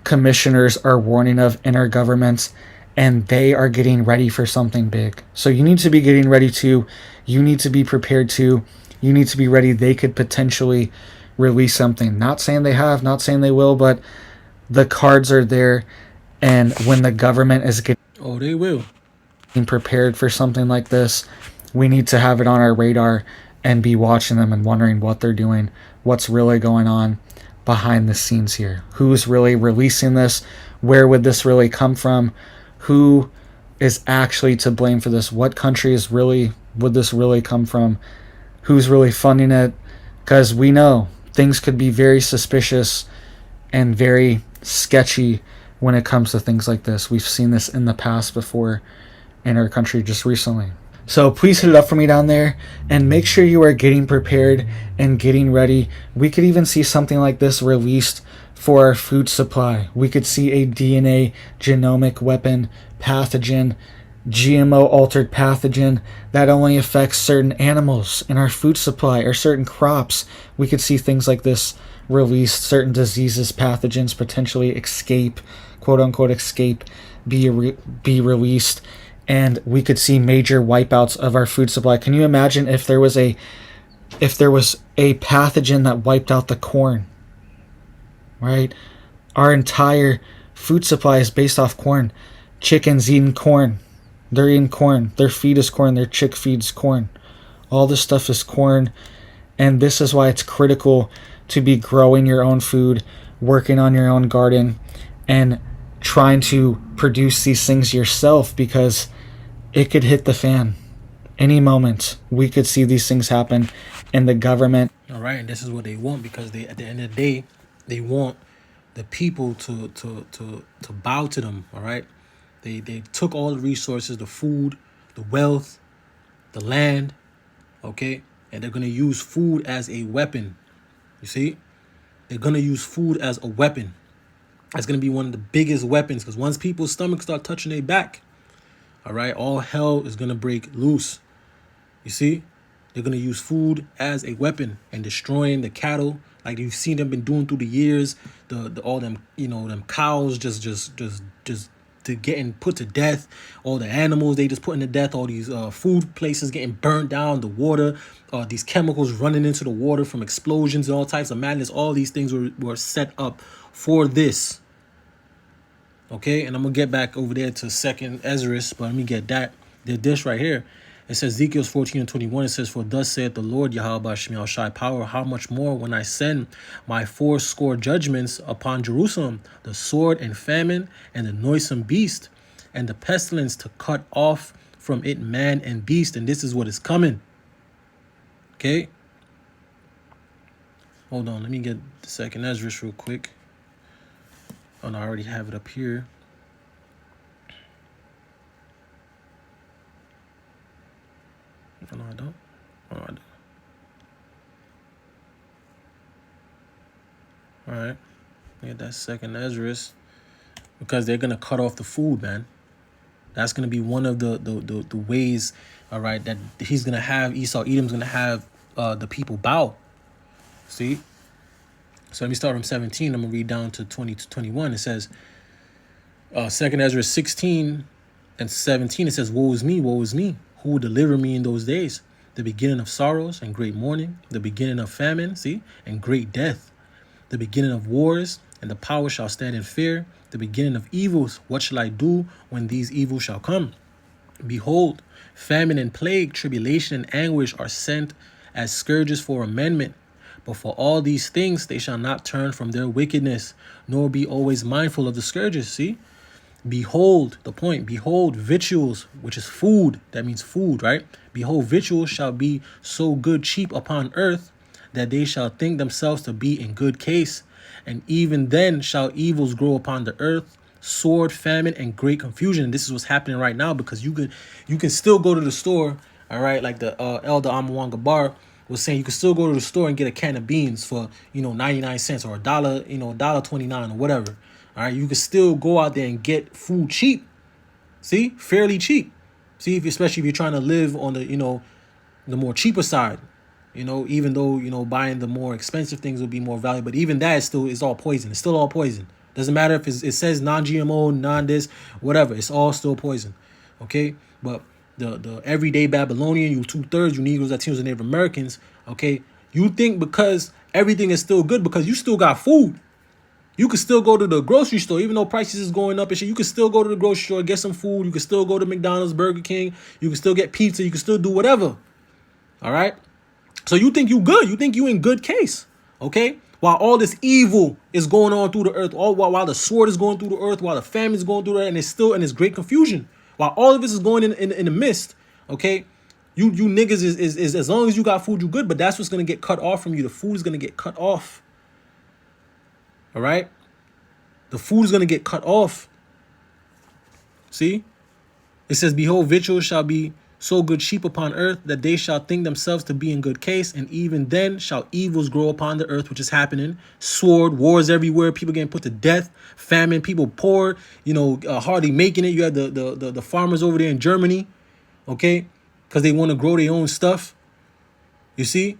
commissioners are warning of in our governments, and they are getting ready for something big. So you need to be getting ready too. You need to be prepared too. You need to be ready. They could potentially release something. Not saying they have, not saying they will, but the cards are there. And when the government is they will getting prepared for something like this, we need to have it on our radar and be watching them and wondering what they're doing, what's really going on behind the scenes here. Who's really releasing this? Where would this really come from? Who is actually to blame for this? What countries would this really come from? Who's really funding it? Because we know things could be very suspicious and very sketchy when it comes to things like this. We've seen this in the past before in our country just recently. So please hit it up for me down there and make sure you are getting prepared and getting ready. We could even see something like this released for our food supply. We could see a DNA genomic weapon pathogen, GMO altered pathogen that only affects certain animals in our food supply or certain crops. We could see things like this released, certain diseases, pathogens potentially escape, quote unquote escape, be released. And we could see major wipeouts of our food supply. Can you imagine if there was a pathogen that wiped out the corn? Right? Our entire food supply is based off corn. Chickens eating corn. They're eating corn. Their feed is corn. Their chick feeds corn. All this stuff is corn. And this is why it's critical to be growing your own food, working on your own garden, and trying to produce these things yourself, because it could hit the fan any moment. We could see these things happen in the government. All right, and this is what they want, because they, at the end of the day, they want the people to bow to them. All right, they took all the resources, the food, the wealth, the land, okay, and they're going to use food as a weapon. You see? They're going to use food as a weapon. That's going to be one of the biggest weapons, because once people's stomachs start touching their back, all right, all hell is going to break loose. You see? They're going to use food as a weapon and destroying the cattle, like you've seen them been doing through the years. All them, them cows just to getting put to death. All the animals they just putting to death. All these food places getting burnt down. The water, these chemicals running into the water from explosions and all types of madness. All these things were set up for this. Okay, and I'm gonna get back over there to 2nd Ezra, but let me get this right here. It says Ezekiel 14:21. It says, "For thus saith the Lord Yahweh Shemiel Shai Power, how much more when I send my 80 judgments upon Jerusalem, the sword and famine and the noisome beast and the pestilence to cut off from it man and beast." And this is what is coming. Okay. Hold on, let me get the 2nd Ezra real quick. Oh no, I already have it up here. Oh, no, I don't. Oh, I do. All right. Get that 2nd Ezra, because they're gonna cut off the food, man. That's gonna be one of the ways, all right, that he's gonna have Edom's gonna have the people bow. See. So let me start from 17. I'm gonna read down to 20 to 21. It says, 2nd Ezra 16 and 17. It says, woe is me, who will deliver me in those days? The beginning of sorrows and great mourning, the beginning of famine, see, and great death, the beginning of wars, and the power shall stand in fear, the beginning of evils. What shall I do when these evils shall come? Behold, famine and plague, tribulation and anguish are sent as scourges for amendment. But for all these things they shall not turn from their wickedness, nor be always mindful of the scourges. See? Behold, the point, behold, victuals, which is food. That means food, right? Behold, victuals shall be so good cheap upon earth, that they shall think themselves to be in good case. And even then shall evils grow upon the earth, sword, famine, and great confusion. And this is what's happening right now, because you can still go to the store, all right, like the Elder Amawan Gabar was saying, you can still go to the store and get a can of beans for 99 cents or $1, $1.29 or whatever. All right, you can still go out there and get food cheap. See, fairly cheap. See, especially if you're trying to live on the the more cheaper side. Even though buying the more expensive things will be more valuable, but even that is all poison. It's still all poison. Doesn't matter if it says non-GMO, non-this, whatever. It's all still poison. Okay, but the everyday Babylonian, you 2/3, you Negroes, Latinos, and Native Americans. Okay, you think because everything is still good because you still got food. You can still go to the grocery store, even though prices is going up and shit. You can still go to the grocery store, get some food. You can still go to McDonald's, Burger King. You can still get pizza. You can still do whatever. All right. So you think you good. You think you in good case. Okay. While all this evil is going on through the earth, while the sword is going through the earth, while the famine is going through the earth, and it's still in this great confusion. While all of this is going in the midst. Okay. You niggas is as long as you got food, you good. But that's what's going to get cut off from you. The food is going to get cut off. All right. The food is going to get cut off. See, it says, behold, victuals shall be so good cheap upon earth, that they shall think themselves to be in good case. And even then shall evils grow upon the earth, which is happening. Sword, wars everywhere. People getting put to death. Famine, people poor, hardly making it. You have the farmers over there in Germany. Okay. Because they want to grow their own stuff. You see?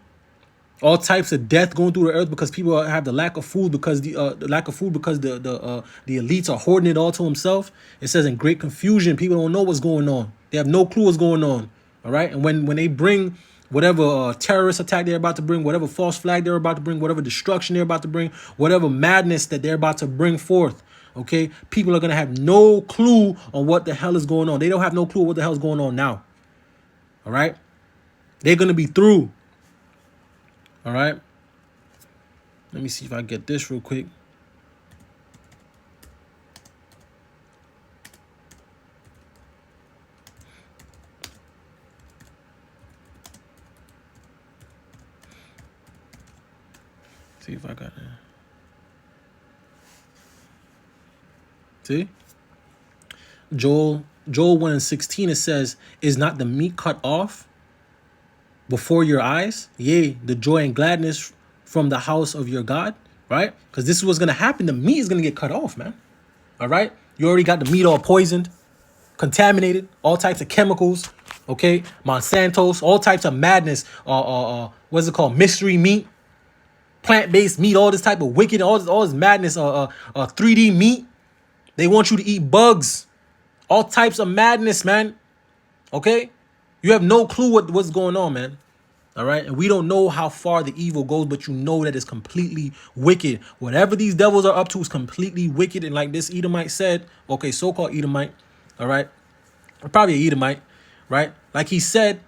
All types of death going through the earth because people have the lack of food, because the elites are hoarding it all to themselves. It says in great confusion, people don't know what's going on. They have no clue what's going on. All right. And when they bring whatever terrorist attack they're about to bring, whatever false flag they're about to bring, whatever destruction they're about to bring, whatever madness that they're about to bring forth. OK, people are going to have no clue on what the hell is going on. They don't have no clue what the hell is going on now. All right. They're going to be through. All right. Let me see if I get this real quick. See if I got it. See? Joel 1:16, it says, is not the meat cut off before your eyes, yea, the joy and gladness from the house of your God, right? Because this is what's going to happen. The meat is going to get cut off, man. All right? You already got the meat all poisoned, contaminated, all types of chemicals, okay? Monsanto's, all types of madness, what's it called? Mystery meat, plant-based meat, all this type of wicked, all this madness, 3D meat. They want you to eat bugs, all types of madness, man. Okay? You have no clue what's going on, man. All right? And we don't know how far the evil goes, but you know that it's completely wicked. Whatever these devils are up to is completely wicked. And like this Edomite said, okay, so-called Edomite, all right? Probably an Edomite, right? Like he said,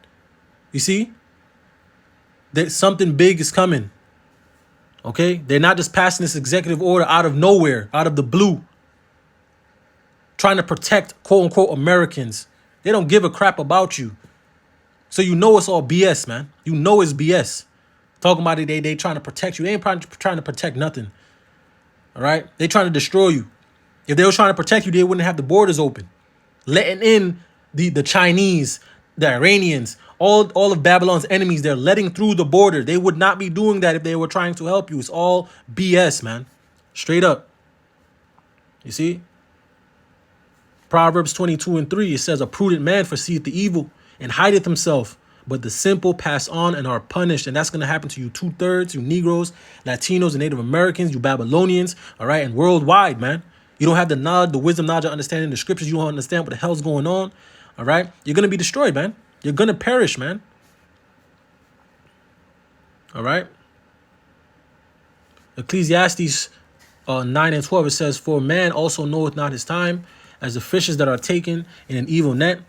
you see, that something big is coming. Okay? They're not just passing this executive order out of nowhere, out of the blue, trying to protect quote-unquote Americans. They don't give a crap about you. So you know it's all BS, man. You know it's BS. Talking about it, they trying to protect you. They ain't trying to protect nothing. All right? They trying to destroy you. If they were trying to protect you, they wouldn't have the borders open. Letting in the Chinese, the Iranians, all of Babylon's enemies, they're letting through the border. They would not be doing that if they were trying to help you. It's all BS, man. Straight up. You see? Proverbs 22:3, it says, a prudent man foreseeth the evil and hideth himself, but the simple pass on and are punished. And that's going to happen to you 2/3, you Negroes, Latinos, and Native Americans, you Babylonians, all right, and worldwide, man. You don't have the knowledge, the wisdom, knowledge, understanding the scriptures. You don't understand what the hell's going on, all right? You're going to be destroyed, man. You're going to perish, man. All right? Ecclesiastes 9:12, it says, for man also knoweth not his time, as the fishes that are taken in an evil net,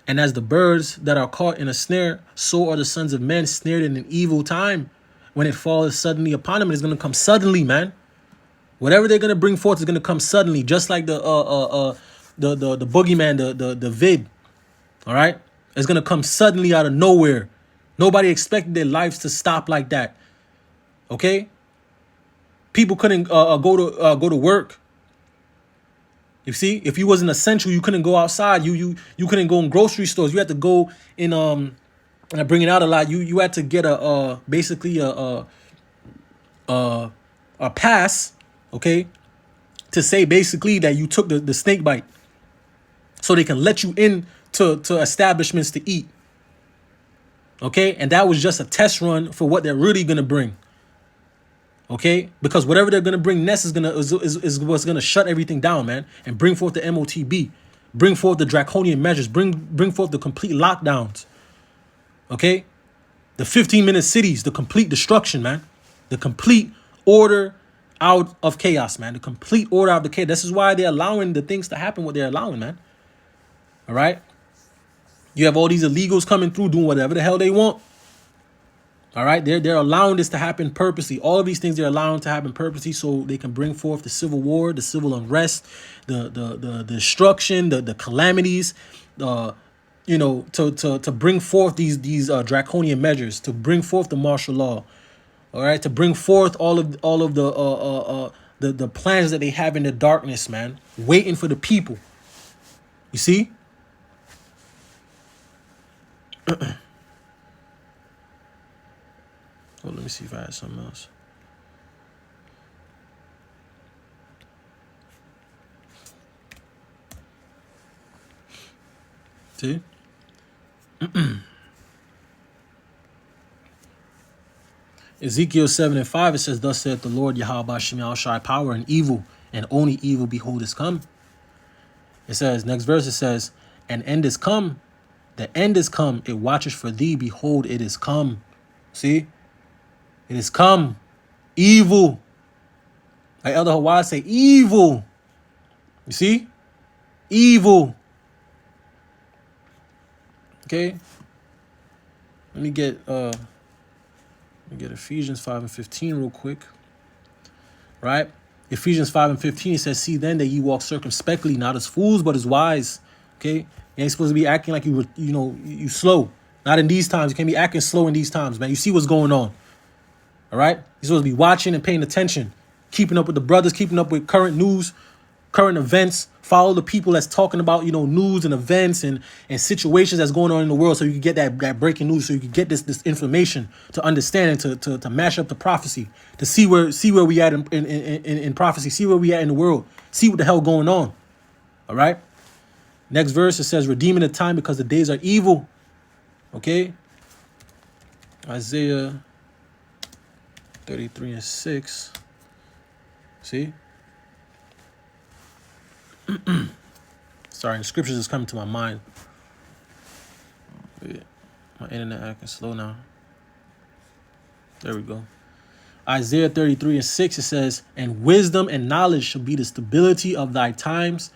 and as the birds that are caught in a snare, so are the sons of men snared in an evil time. When it falls suddenly upon them, it's going to come suddenly, man. Whatever they're going to bring forth is going to come suddenly, just like the boogeyman, the vid. All right? It's going to come suddenly out of nowhere. Nobody expected their lives to stop like that. Okay? People couldn't go to work. You see, if you wasn't essential, you couldn't go outside. You couldn't go in grocery stores. You had to go in and I bring it out a lot. You had to get basically a pass, okay, to say basically that you took the snake bite, so they can let you in to establishments to eat. Okay, and that was just a test run for what they're really gonna bring. Okay, because whatever they're gonna bring next is what's gonna shut everything down, man, and bring forth the MOTB, bring forth the draconian measures, bring forth the complete lockdowns. Okay, the 15-minute cities, the complete destruction, man, the complete order out of chaos, man, the complete order out of the chaos. This is why they're allowing the things to happen what they're allowing, man. All right, you have all these illegals coming through doing whatever the hell they want. All right, they're allowing this to happen purposely. All of these things they're allowing to happen purposely so they can bring forth the civil war, the civil unrest, the destruction, the calamities, to bring forth these draconian measures, to bring forth the martial law. All right, to bring forth all of the plans that they have in the darkness, man, waiting for the people. You see? Oh, let me see if I had something else. See? Ezekiel 7:5, it says, thus saith the Lord Yahweh Bashem Yahushai, power and evil, and only evil behold is come. It says, next verse, it says, an end is come. The end is come. It watches for thee. Behold, it is come. See? It is come. Evil. Like Elder Hawaii say, evil. You see? Evil. Okay? Let me get Ephesians 5:15 real quick. Right? Ephesians 5:15, it says, see then that ye walk circumspectly, not as fools, but as wise. Okay? You ain't supposed to be acting like you slow. Not in these times. You can't be acting slow in these times, man. You see what's going on. All right? You're supposed to be watching and paying attention, keeping up with the brothers, keeping up with current news. current events. Follow the people that's talking about, you know, news and events and situations that's going on in the world, so you can get that breaking news, so you can get this information to understand and to mash up the prophecy, to see where we at in prophecy, see where we at in the world, see what the hell going on. All right. Next verse, it says, redeeming the time because the days are evil. Okay. Isaiah 33 and 6. See? Sorry, the scriptures is coming to my mind. My internet acting slow now. There we go. Isaiah 33 and 6, it says, and wisdom and knowledge shall be the stability of thy times,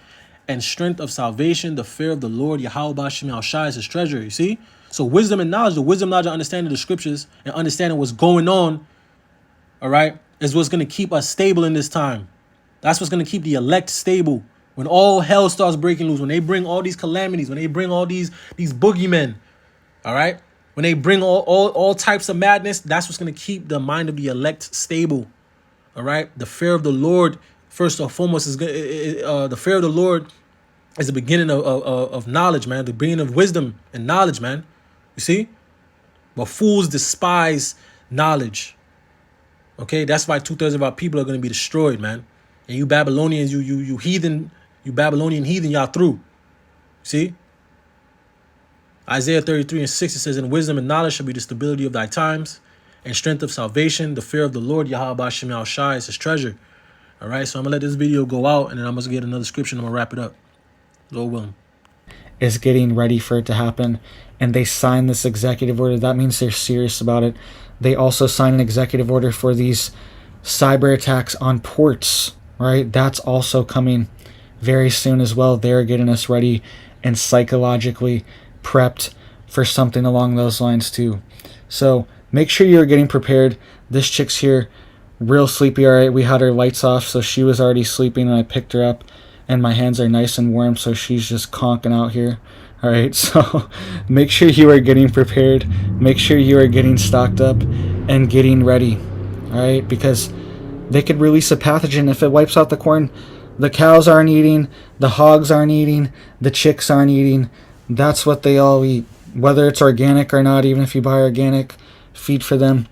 and strength of salvation, the fear of the Lord, Yahweh Ba'Shem Yahushai is his treasure. You see? So wisdom and knowledge, the wisdom, knowledge, and understanding of the scriptures, and understanding what's going on, all right, is what's going to keep us stable in this time. That's what's going to keep the elect stable. When all hell starts breaking loose, when they bring all these calamities, when they bring all these boogeymen, all right? When they bring all types of madness, that's what's going to keep the mind of the elect stable, all right? The fear of the Lord, first and foremost, is the fear of the Lord is the beginning of knowledge, man, the beginning of wisdom and knowledge, man. You see? But fools despise knowledge, okay? That's why 2/3 of our people are going to be destroyed, man. And you Babylonians, you heathen, you Babylonian heathen, y'all through. See? Isaiah 33 and 6, it says, and wisdom and knowledge shall be the stability of thy times, and strength of salvation, the fear of the Lord, Yahweh Ba'Shem Yahushai is his treasure. All right, so I'm going to let this video go out, and then I'm going to get another scripture, and I'm going to wrap it up. Lord willing. Is getting ready for it to happen, and they sign this executive order. That means they're serious about it. They also sign an executive order for these cyber attacks on ports, right? That's also coming very soon as well. They're getting us ready and psychologically prepped for something along those lines too. So make sure you're getting prepared. This chick's here real sleepy. All right, we had her lights off, so she was already sleeping, and I picked her up, and my hands are nice and warm, so she's just conking out here. All right, so make sure you are getting prepared. Make sure you are getting stocked up and getting ready. All right, because they could release a pathogen. If it wipes out the corn, the cows aren't eating, the hogs aren't eating, the chicks aren't eating. That's what they all eat, whether it's organic or not. Even if you buy organic feed for them,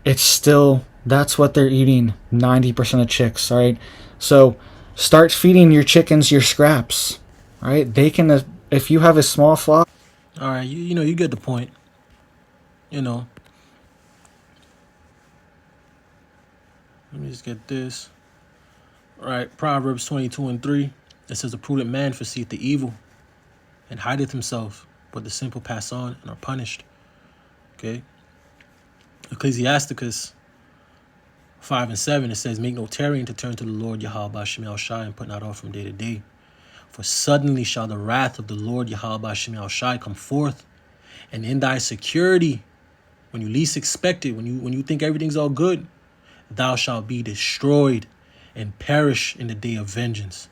it's still, that's what they're eating, 90% of chicks. All right, so start feeding your chickens your scraps. All right, they can, if you have a small flock. All right, you know, you get the point. You know. Let me just get this. All right, Proverbs 22 and 3. It says, a prudent man foreseeth the evil and hideth himself, but the simple pass on and are punished. Okay. Ecclesiasticus 5 and 7, it says, make no tarrying to turn to the Lord Yahweh Ba'Shem Yahushai, and put not off from day to day. For suddenly shall the wrath of the Lord Yahweh Ba'Shem Yahushai come forth, and in thy security, when you least expect it, when you think everything's all good, thou shalt be destroyed and perish in the day of vengeance.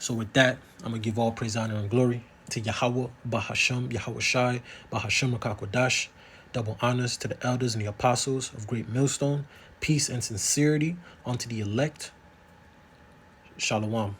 So with that, I'm going to give all praise, honor, and glory to Yahweh, Bahashem, Yahushai, Bahashem Rakakwadash. Double honors to the elders and the apostles of Great Millstone. Peace and sincerity unto the elect. Shalom.